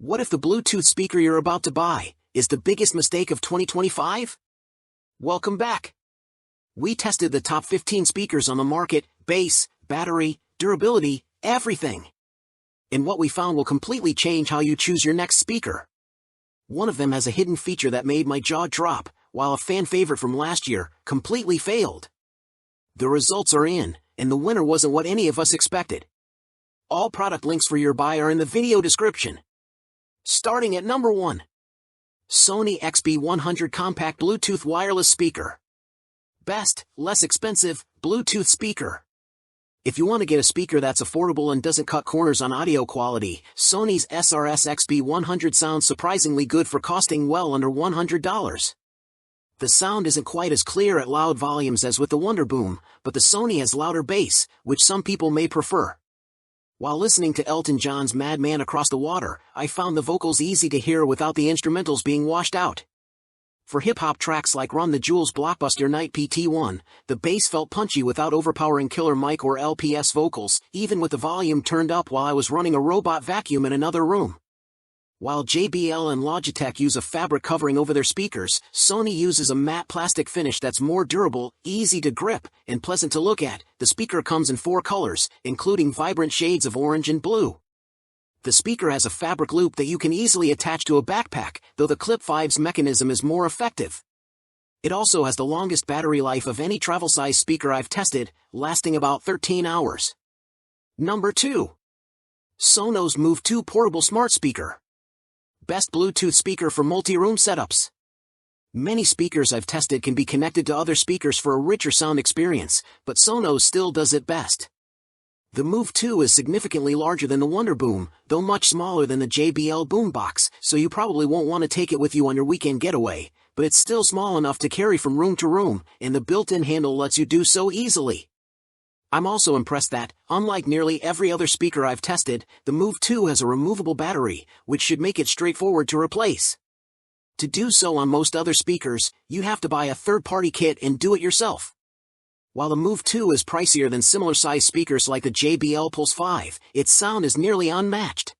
What if the Bluetooth speaker you're about to buy is the biggest mistake of 2025? Welcome back. We tested the top 15 speakers on the market, bass, battery, durability, everything. And what we found will completely change how you choose your next speaker. One of them has a hidden feature that made my jaw drop, while a fan favorite from last year completely failed. The results are in, and the winner wasn't what any of us expected. All product links for your buy are in the video description. Starting at number 1. Sony XB100 Compact Bluetooth Wireless Speaker. Best, less expensive, Bluetooth speaker. If you want to get a speaker that's affordable and doesn't cut corners on audio quality, Sony's XB100 sounds surprisingly good for costing well under $100. The sound isn't quite as clear at loud volumes as with the Wonderboom, but the Sony has louder bass, which some people may prefer. While listening to Elton John's Madman Across the Water, I found the vocals easy to hear without the instrumentals being washed out. For hip-hop tracks like Run the Jewels' blockbuster Night PT1, the bass felt punchy without overpowering Killer Mike or LPS vocals, even with the volume turned up while I was running a robot vacuum in another room. While JBL and Logitech use a fabric covering over their speakers, Sony uses a matte plastic finish that's more durable, easy to grip, and pleasant to look at. The speaker comes in 4 colors, including vibrant shades of orange and blue. The speaker has a fabric loop that you can easily attach to a backpack, though the Clip 5's mechanism is more effective. It also has the longest battery life of any travel-size speaker I've tested, lasting about 13 hours. Number 2. Sonos Move 2 Portable Smart Speaker. Best Bluetooth speaker for multi-room setups. Many speakers I've tested can be connected to other speakers for a richer sound experience, but Sonos still does it best. The Move 2 is significantly larger than the Wonderboom, though much smaller than the JBL Boombox, so you probably won't want to take it with you on your weekend getaway, but it's still small enough to carry from room to room, and the built-in handle lets you do so easily. I'm also impressed that, unlike nearly every other speaker I've tested, the Move 2 has a removable battery, which should make it straightforward to replace. To do so on most other speakers, you have to buy a third-party kit and do it yourself. While the Move 2 is pricier than similar-sized speakers like the JBL Pulse 5, its sound is nearly unmatched.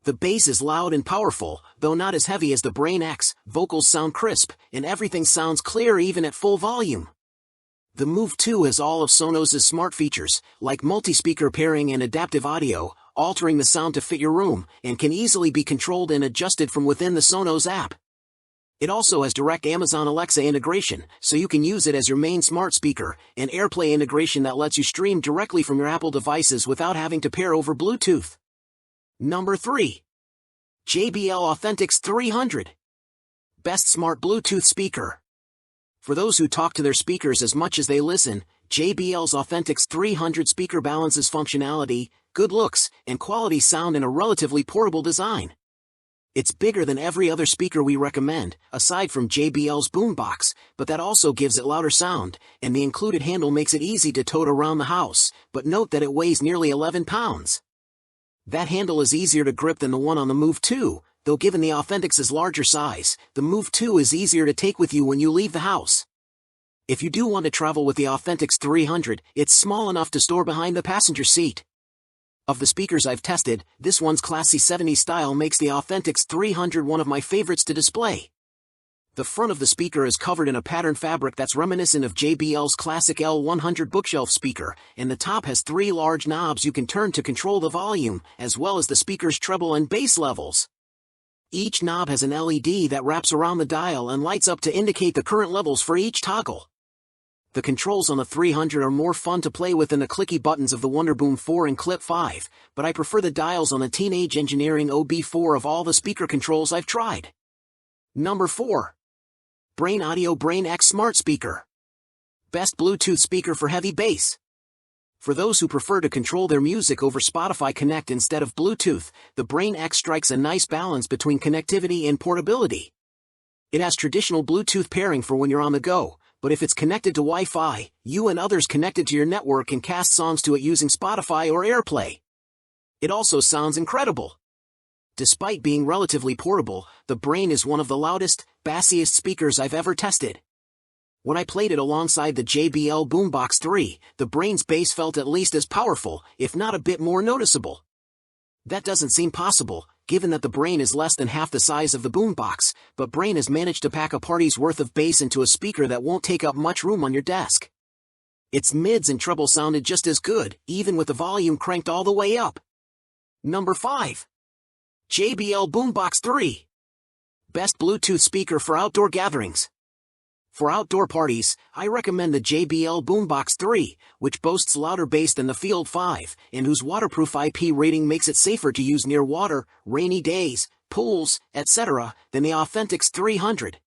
The bass is loud and powerful, though not as heavy as the Brane X, vocals sound crisp, and everything sounds clear even at full volume. The Move 2 has all of Sonos' smart features, like multi-speaker pairing and adaptive audio, altering the sound to fit your room, and can easily be controlled and adjusted from within the Sonos app. It also has direct Amazon Alexa integration, so you can use it as your main smart speaker, and AirPlay integration that lets you stream directly from your Apple devices without having to pair over Bluetooth. Number 3. JBL Authentics 300. Best Smart Bluetooth Speaker. For those who talk to their speakers as much as they listen, JBL's Authentics 300 speaker balances functionality, good looks, and quality sound in a relatively portable design. It's bigger than every other speaker we recommend, aside from JBL's Boombox, but that also gives it louder sound, and the included handle makes it easy to tote around the house, but note that it weighs nearly 11 pounds. That handle is easier to grip than the one on the Move 2, though given the Authentics' larger size, the Move 2 is easier to take with you when you leave the house. If you do want to travel with the Authentics 300, it's small enough to store behind the passenger seat. Of the speakers I've tested, this one's classy 70s style makes the Authentics 300 one of my favorites to display. The front of the speaker is covered in a patterned fabric that's reminiscent of JBL's classic L100 bookshelf speaker, and the top has 3 large knobs you can turn to control the volume, as well as the speaker's treble and bass levels. Each knob has an LED that wraps around the dial and lights up to indicate the current levels for each toggle. The controls on the 300 are more fun to play with than the clicky buttons of the Wonderboom 4 and Clip 5, but I prefer the dials on the Teenage Engineering OB4 of all the speaker controls I've tried. Number 4. Brane Audio Brane X Smart Speaker. Best Bluetooth speaker for heavy bass. For those who prefer to control their music over Spotify Connect instead of Bluetooth, the Brane X strikes a nice balance between connectivity and portability. It has traditional Bluetooth pairing for when you're on the go, but if it's connected to Wi-Fi, you and others connected to your network can cast songs to it using Spotify or AirPlay. It also sounds incredible. Despite being relatively portable, the Brane is one of the loudest, bassiest speakers I've ever tested. When I played it alongside the JBL Boombox 3, the Brane's bass felt at least as powerful, if not a bit more noticeable. That doesn't seem possible, given that the Brane is less than half the size of the Boombox, but Brane has managed to pack a party's worth of bass into a speaker that won't take up much room on your desk. Its mids and treble sounded just as good, even with the volume cranked all the way up. Number 5. JBL Boombox 3. Best Bluetooth speaker for outdoor gatherings. For outdoor parties, I recommend the JBL Boombox 3, which boasts louder bass than the Field 5, and whose waterproof IP rating makes it safer to use near water, rainy days, pools, etc., than the Authentics 300.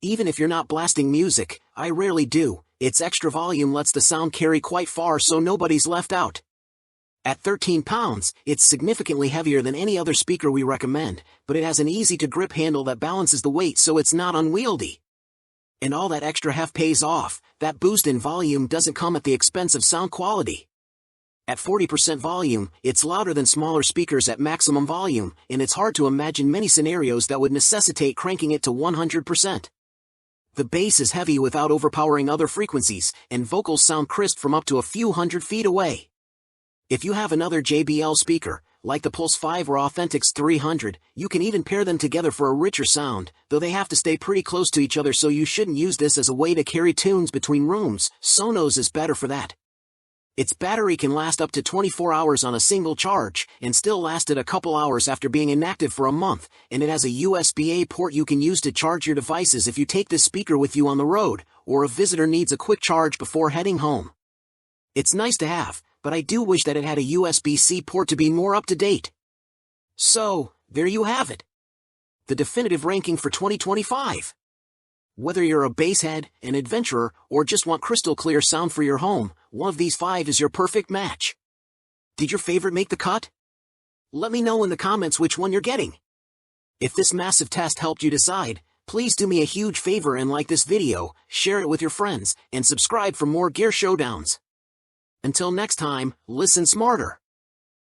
Even if you're not blasting music, I rarely do, its extra volume lets the sound carry quite far so nobody's left out. At 13 pounds, it's significantly heavier than any other speaker we recommend, but it has an easy-to-grip handle that balances the weight so it's not unwieldy. And all that extra heft pays off. That boost in volume doesn't come at the expense of sound quality. At 40% volume, it's louder than smaller speakers at maximum volume, and it's hard to imagine many scenarios that would necessitate cranking it to 100%. The bass is heavy without overpowering other frequencies, and vocals sound crisp from up to a few hundred feet away. If you have another JBL speaker, like the Pulse 5 or Authentics 300, you can even pair them together for a richer sound, though they have to stay pretty close to each other so you shouldn't use this as a way to carry tunes between rooms. Sonos is better for that. Its battery can last up to 24 hours on a single charge, and still lasted a couple hours after being inactive for a month, and it has a USB-A port you can use to charge your devices if you take this speaker with you on the road, or a visitor needs a quick charge before heading home. It's nice to have, but I do wish that it had a USB-C port to be more up-to-date. So, there you have it. The definitive ranking for 2025. Whether you're a basshead, an adventurer, or just want crystal clear sound for your home, one of these 5 is your perfect match. Did your favorite make the cut? Let me know in the comments which one you're getting. If this massive test helped you decide, please do me a huge favor and like this video, share it with your friends, and subscribe for more gear showdowns. Until next time, listen smarter.